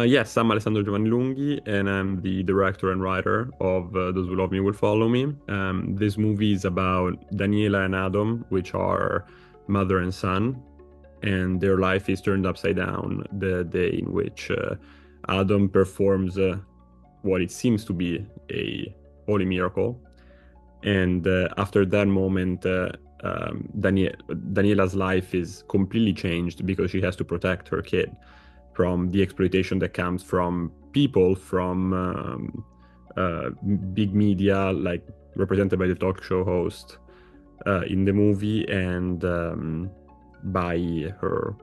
Yes, I'm Alessandro Giovanni Lunghi, and I'm the director and writer of Those Who Love Me Will Follow Me. This movie is about Daniela and Adam, which are mother and son, and their life is turned upside down the day in which Adam performs what it seems to be a holy miracle. And after that moment, Daniela's life is completely changed because she has to protect her kid from the exploitation that comes from people, from uh, big media, like represented by the talk show host in the movie, and by her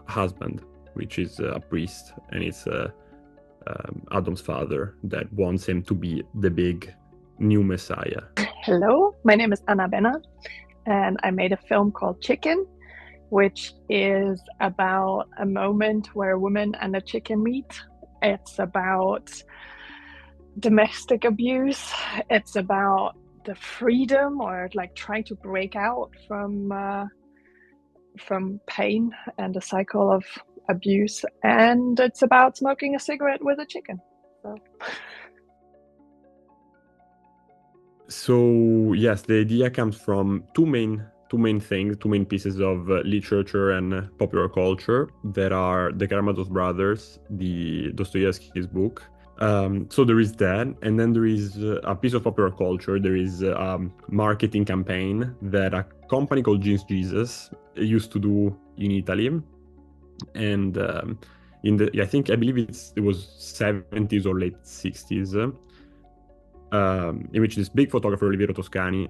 husband, which is a priest, and it's Adam's father that wants him to be the big new messiah. Hello, my name is Anna Benna, and I made a film called Chicken, which is about a moment where a woman and a chicken meet. It's about domestic abuse. It's about the freedom, or like trying to break out from pain and a cycle of abuse. And it's about smoking a cigarette with a chicken. So yes, the idea comes from two main pieces of literature and popular culture that are the Karamazov brothers, the Dostoevsky's book. So there is that, and then there is a piece of popular culture. There is a marketing campaign that a company called Jeans Jesus used to do in Italy, and I believe it was 70s or late 60s. In which this big photographer, Oliviero Toscani,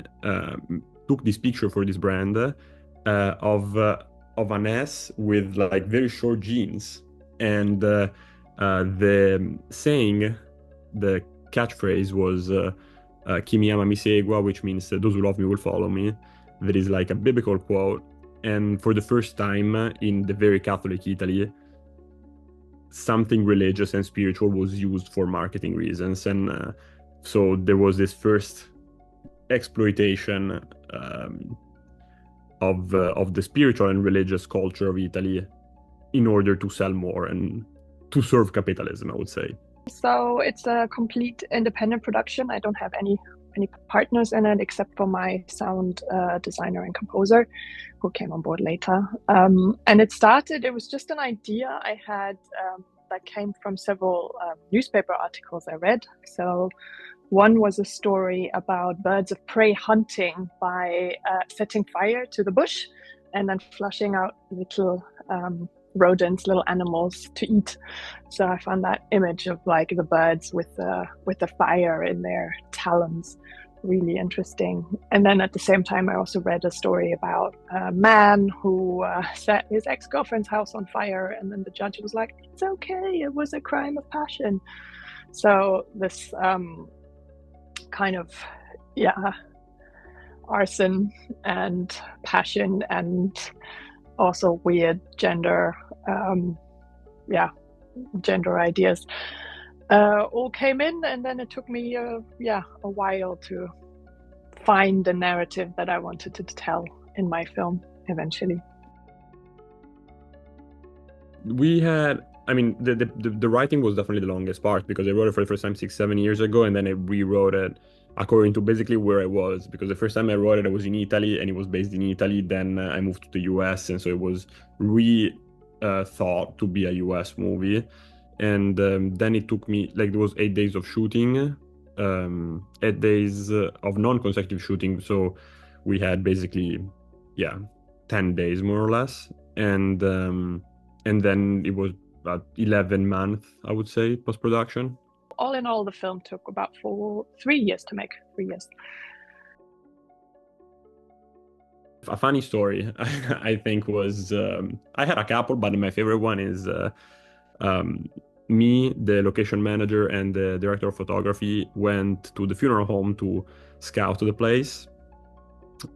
took this picture for this brand of an ass with like very short jeans, and the saying, the catchphrase was "Chi mi ama mi segua," which means "Those who love me will follow me." That is like a biblical quote, and for the first time in the very Catholic Italy, something religious and spiritual was used for marketing reasons, and so there was this first exploitation of the spiritual and religious culture of Italy in order to sell more and to serve capitalism, I would say. So it's a complete independent production. I don't have any partners in it except for my sound designer and composer, who came on board later. And it was just an idea I had that came from several newspaper articles I read. So one was a story about birds of prey hunting by setting fire to the bush and then flushing out little rodents, little animals to eat. So I found that image of like the birds with the fire in their talons really interesting. And then at the same time, I also read a story about a man who set his ex-girlfriend's house on fire, and then the judge was like, "It's okay, it was a crime of passion." So this kind of, yeah, arson and passion and also weird gender ideas all came in, and then it took me a while to find the narrative that I wanted to tell in my film eventually. We had, I mean, the writing was definitely the longest part because I wrote it for the first time 6, 7 years ago, and then I rewrote it according to basically where I was. Because the first time I wrote it, I was in Italy and it was based in Italy. Then I moved to the US, and so it was thought to be a US movie. And then it took me, like, there was 8 days of shooting, 8 days of non-consecutive shooting. So we had basically, 10 days more or less. And then it was about 11 months, I would say, post-production. All in all, the film took about 3 years to make. 3 years. A funny story, I think, was I had a couple, but my favorite one is me, the location manager, and the director of photography went to the funeral home to scout the place.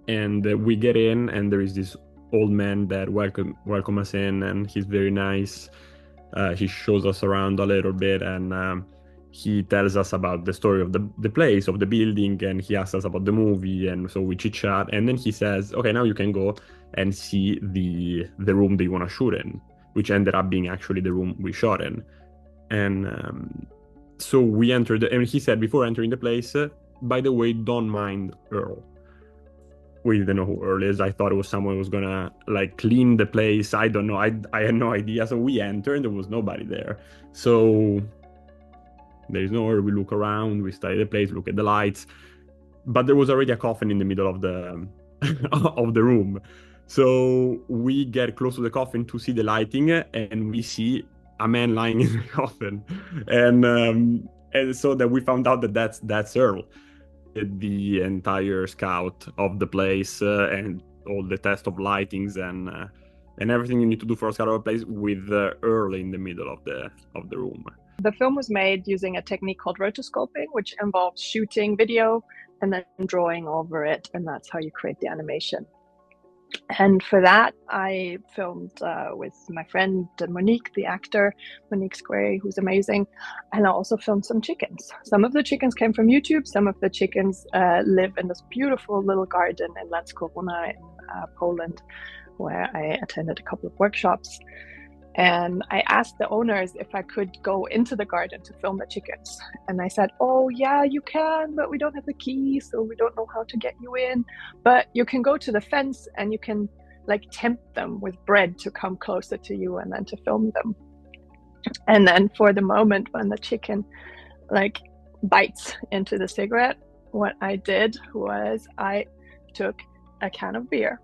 And we get in, and there is this old man that welcome us in, and he's very nice. He shows us around a little bit, and he tells us about the story of the place, of the building, and he asks us about the movie, and so we chit chat, and then he says, "Okay, now you can go and see the room that you want to shoot in," which ended up being actually the room we shot in. And so we entered, and he said before entering the place, by the way, don't mind Earl. We didn't know who Earl is. I thought it was someone who was gonna like clean the place. I don't know. I had no idea. So we entered and there was nobody there. So there is no Earl. We look around, we study the place, look at the lights. But there was already a coffin in the middle of the of the room. So we get close to the coffin to see the lighting, and we see a man lying in the coffin, and so that we found out that that's Earl, the entire scout of the place, and all the test of lightings and everything you need to do for a scout of a place with Earl in the middle of the room. The film was made using a technique called rotoscoping, which involves shooting video and then drawing over it, and that's how you create the animation. And for that, I filmed with my friend Monique, the actor, Monique Square, who's amazing. And I also filmed some chickens. Some of the chickens came from YouTube. Some of the chickens live in this beautiful little garden in Landskrona in Poland, where I attended a couple of workshops. And I asked the owners if I could go into the garden to film the chickens. And I said, oh, yeah, you can, but we don't have the key, so we don't know how to get you in. But you can go to the fence and you can like tempt them with bread to come closer to you and then to film them. And then for the moment when the chicken like bites into the cigarette, what I did was I took a can of beer,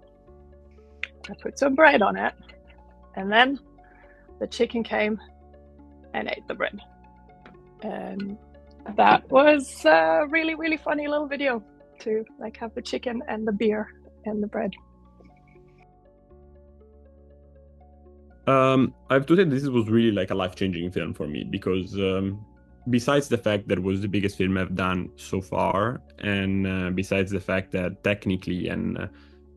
I put some bread on it, and then the chicken came and ate the bread. And that was a really, really funny little video to like have the chicken and the beer and the bread. I have to say this was really like a life-changing film for me because besides the fact that it was the biggest film I've done so far, and besides the fact that technically and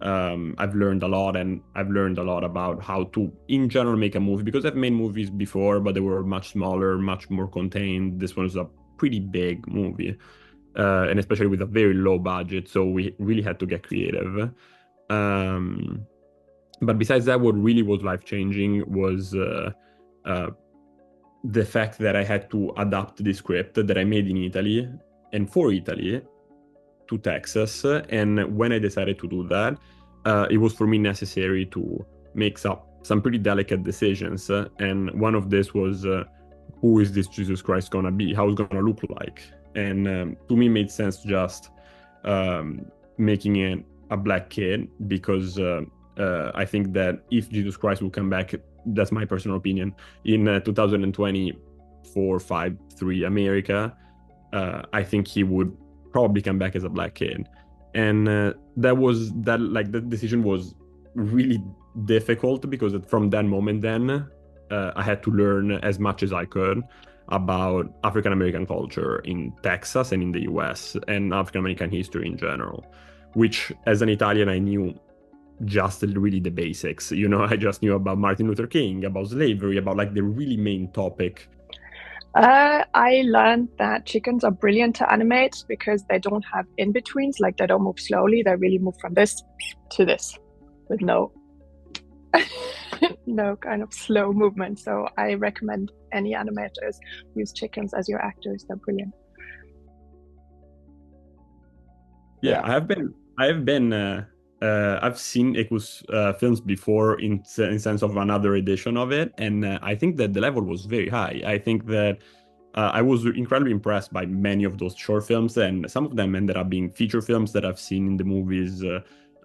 I've learned a lot, and I've learned a lot about how to, in general, make a movie because I've made movies before, but they were much smaller, much more contained. This one was a pretty big movie, and especially with a very low budget, so we really had to get creative. But besides that, what really was life-changing was the fact that I had to adapt the script that I made in Italy and for Italy to Texas. And when I decided to do that, it was for me necessary to make some pretty delicate decisions. And one of this was, who is this Jesus Christ gonna be? How it's gonna look like? And to me, it made sense just making it a black kid because I think that if Jesus Christ will come back, that's my personal opinion, in 2024, 5, 3 America, I think he would probably come back as a black kid. And the decision was really difficult because from that moment then I had to learn as much as I could about African American culture in Texas and in the US and African American history in general, which as an Italian I knew just really the basics. I just knew about Martin Luther King, about slavery, about like the really main topic. I learned that chickens are brilliant to animate because they don't have in-betweens, like they don't move slowly, they really move from this to this with no kind of slow movement. So I recommend any animators use chickens as your actors. They're brilliant. Yeah. I've seen Equus films before in sense of another edition of it, and I think that the level was very high. I think that I was incredibly impressed by many of those short films, and some of them ended up being feature films that I've seen in the movies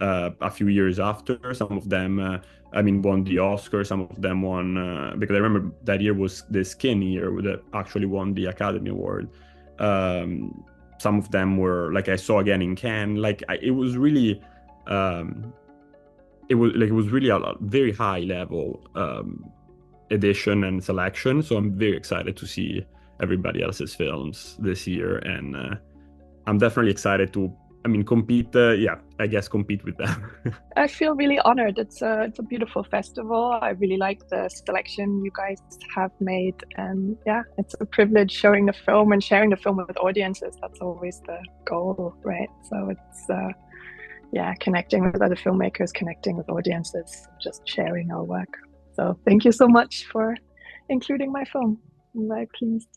a few years after. Some of them, won the Oscar. Some of them won because I remember that year was the Skin year that actually won the Academy Award. Some of them were like I saw again in Cannes. It was really it was really a very high level edition and selection. So I'm very excited to see everybody else's films this year, and I'm definitely excited to compete. Compete with them. I feel really honored. It's a beautiful festival. I really like the selection you guys have made, and it's a privilege showing the film and sharing the film with audiences. That's always the goal, right? So it's connecting with other filmmakers, connecting with audiences, just sharing our work. So thank you so much for including my film. I'm very pleased.